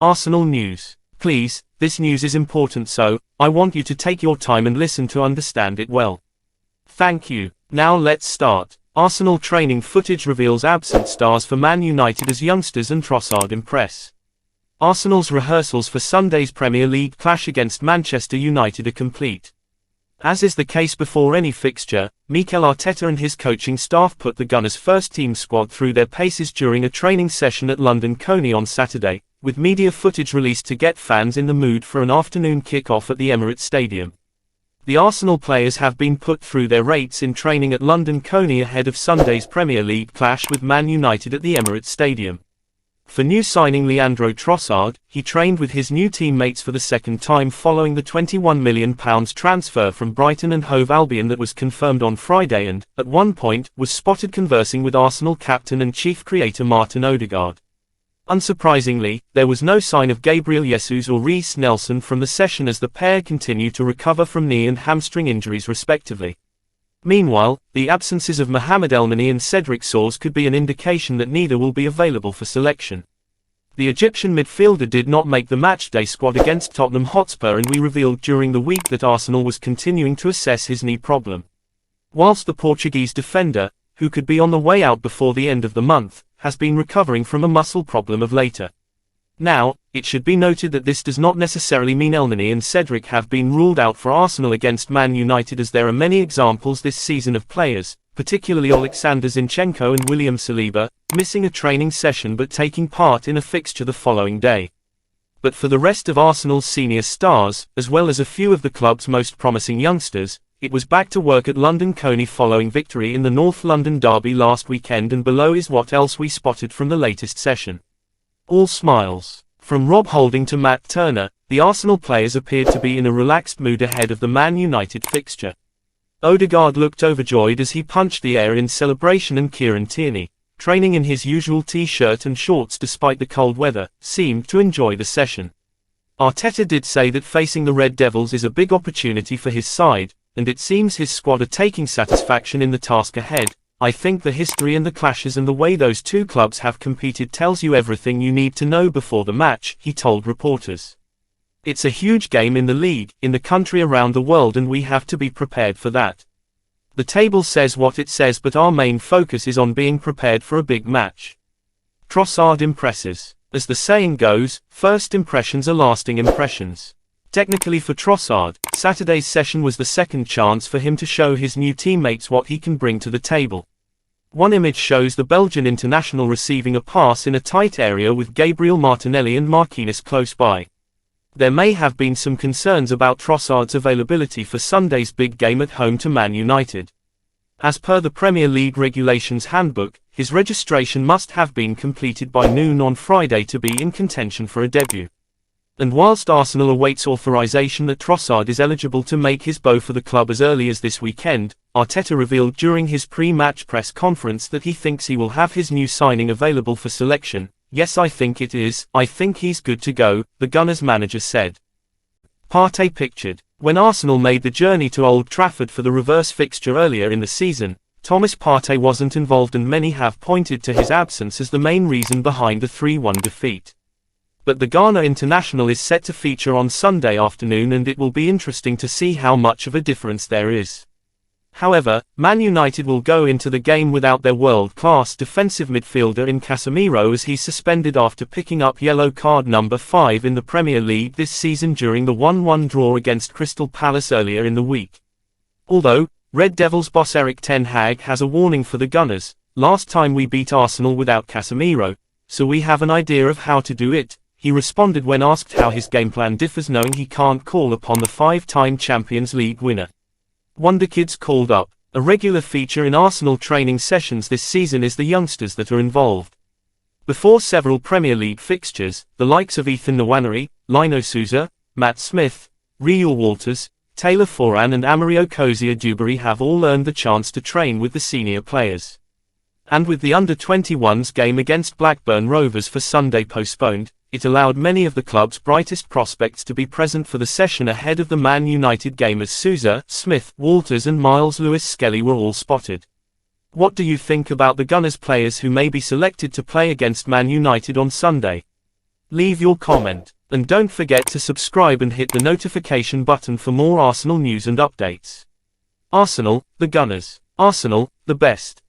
Arsenal news. Please, this news is important, so I want you to take your time and listen to understand it well. Thank you. Now let's start. Arsenal training footage reveals absent stars for Man United as youngsters and Trossard impress. Arsenal's rehearsals for Sunday's Premier League clash against Manchester United are complete. As is the case before any fixture, Mikel Arteta and his coaching staff put the Gunners' first-team squad through their paces during a training session at London Coney on Saturday, with media footage released to get fans in the mood for an afternoon kick-off at the Emirates Stadium. The Arsenal players have been put through their rates in training at London Coney ahead of Sunday's Premier League clash with Man United at the Emirates Stadium. For new signing Leandro Trossard, he trained with his new teammates for the second time following the £21 million transfer from Brighton and Hove Albion that was confirmed on Friday and, at one point, was spotted conversing with Arsenal captain and chief creator Martin Odegaard. Unsurprisingly, there was no sign of Gabriel Jesus or Reiss Nelson from the session as the pair continue to recover from knee and hamstring injuries respectively. Meanwhile, the absences of Mohamed Elneny and Cedric Soares could be an indication that neither will be available for selection. The Egyptian midfielder did not make the matchday squad against Tottenham Hotspur, and we revealed during the week that Arsenal was continuing to assess his knee problem. Whilst the Portuguese defender, who could be on the way out before the end of the month, has been recovering from a muscle problem of later. Now, it should be noted that this does not necessarily mean Elneny and Cedric have been ruled out for Arsenal against Man United, as there are many examples this season of players, particularly Alexander Zinchenko and William Saliba, missing a training session but taking part in a fixture the following day. But for the rest of Arsenal's senior stars, as well as a few of the club's most promising youngsters, it was back to work at London Coney following victory in the North London derby last weekend, and below is what else we spotted from the latest session. All smiles. From Rob Holding to Matt Turner, the Arsenal players appeared to be in a relaxed mood ahead of the Man United fixture. Odegaard looked overjoyed as he punched the air in celebration, and Kieran Tierney, training in his usual t-shirt and shorts despite the cold weather, seemed to enjoy the session. Arteta did say that facing the Red Devils is a big opportunity for his side, and it seems his squad are taking satisfaction in the task ahead. I think the history and the clashes and the way those two clubs have competed tells you everything you need to know before the match, he told reporters. It's a huge game in the league, in the country, around the world, and we have to be prepared for that. The table says what it says, but our main focus is on being prepared for a big match. Trossard impresses. As the saying goes, first impressions are lasting impressions. Technically for Trossard, Saturday's session was the second chance for him to show his new teammates what he can bring to the table. One image shows the Belgian international receiving a pass in a tight area with Gabriel Martinelli and Marquinhos close by. There may have been some concerns about Trossard's availability for Sunday's big game at home to Man United. As per the Premier League Regulations Handbook, his registration must have been completed by noon on Friday to be in contention for a debut. And whilst Arsenal awaits authorization that Trossard is eligible to make his bow for the club as early as this weekend, Arteta revealed during his pre-match press conference that he thinks he will have his new signing available for selection. "Yes, I think it is. I think he's good to go," the Gunners manager said. Partey pictured. When Arsenal made the journey to Old Trafford for the reverse fixture earlier in the season, Thomas Partey wasn't involved, and many have pointed to his absence as the main reason behind the 3-1 defeat. But the Ghana international is set to feature on Sunday afternoon, and it will be interesting to see how much of a difference there is. However, Man United will go into the game without their world-class defensive midfielder in Casemiro, as he's suspended after picking up yellow card number 5 in the Premier League this season during the 1-1 draw against Crystal Palace earlier in the week. Although, Red Devils boss Erik ten Hag has a warning for the Gunners: "Last time we beat Arsenal without Casemiro, so we have an idea of how to do it," he responded when asked how his game plan differs, knowing he can't call upon the 5-time Champions League winner. Wonder Kids called up. A regular feature in Arsenal training sessions this season is the youngsters that are involved. Before several Premier League fixtures, the likes of Ethan Nwaneri, Lino Souza, Matt Smith, Reuel Walters, Taylor Foran and Amario Cozier-Duberry have all earned the chance to train with the senior players. And with the under-21s game against Blackburn Rovers for Sunday postponed, it allowed many of the club's brightest prospects to be present for the session ahead of the Man United game, as Souza, Smith, Walters and Miles Lewis-Skelly were all spotted. What do you think about the Gunners players who may be selected to play against Man United on Sunday? Leave your comment, and don't forget to subscribe and hit the notification button for more Arsenal news and updates. Arsenal, the Gunners. Arsenal, the best.